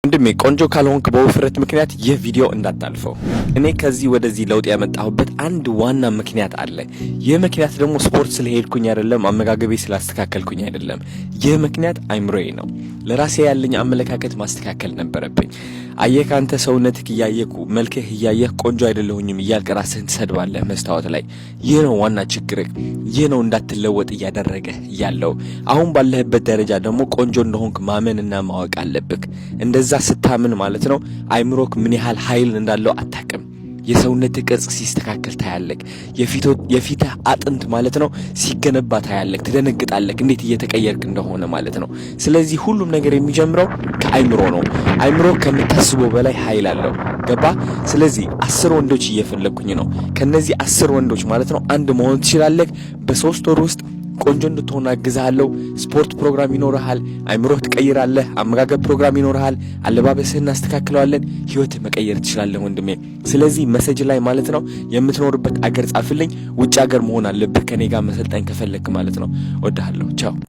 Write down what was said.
ወንድሜ ቆንጆ ካልሆንክ በውፍረት ምክንያት ይህ ቪዲዮ እንዳታልፈው። እኔ ከዚህ ወደዚህ ለውጥ ያመጣሁበት አንድ ዋና ምክንያት አለ። ይህ ምክንያት ደግሞ ስፖርት ስለሄድኩኝ አይደለም፣ አመጋገቤ ስላስተካከልኩኝ አይደለም። ይህ ምክንያት አይምሮዬ ነው። ለራሴ ያለኝ አመለካከት ማስተካከል ነበረብኝ። አየህ አንተ ሰውነትክ እያየኩ መልክህ እያየህ ቆንጆ አይደለሁኝም እያልክ ራስህን ትሰድባለህ መስታወት ላይ። ይህ ነው ዋና ችግርህ። ይህ ነው እንዳትለወጥ እያደረገህ ያለው። አሁን ባለህበት ደረጃ ደግሞ ቆንጆ እንደሆንክ ማመንና ማወቅ አለብክ። እንደዛ ስታምን ማለት ነው አይምሮክ ምን ያህል ኃይል እንዳለው አታውቅም። የሰውነት ቅርጽ ሲስተካከል ታያለክ። የፊትህ አጥንት ማለት ነው ሲገነባ ታያለክ። ትደነግጣለክ እንዴት እየተቀየርክ እንደሆነ ማለት ነው። ስለዚህ ሁሉም ነገር የሚጀምረው ከአይምሮ ነው። አይምሮ ከምታስበው በላይ ኃይል አለው። ገባ? ስለዚህ 10 ወንዶች እየፈለኩኝ ነው። ከነዚህ 10 ወንዶች ማለት ነው አንድ መሆን ትችላለህ። በ3 ወር ውስጥ ቆንጆ እንድትሆን አግዛለሁ። ስፖርት ፕሮግራም ይኖርሃል፣ አይምሮህ ትቀይራለህ። አመጋገብ ፕሮግራም ይኖርሃል፣ አለባበስህን እናስተካክለዋለን። ህይወትህ መቀየር ትችላለህ ወንድሜ። ስለዚህ መሰጅ ላይ ማለት ነው የምትኖርበት አገር ጻፍልኝ። ውጭ አገር መሆን አለብህ ከኔ ጋር መሰልጠን ከፈለክ ማለት ነው። ወድሃለሁ። ቻው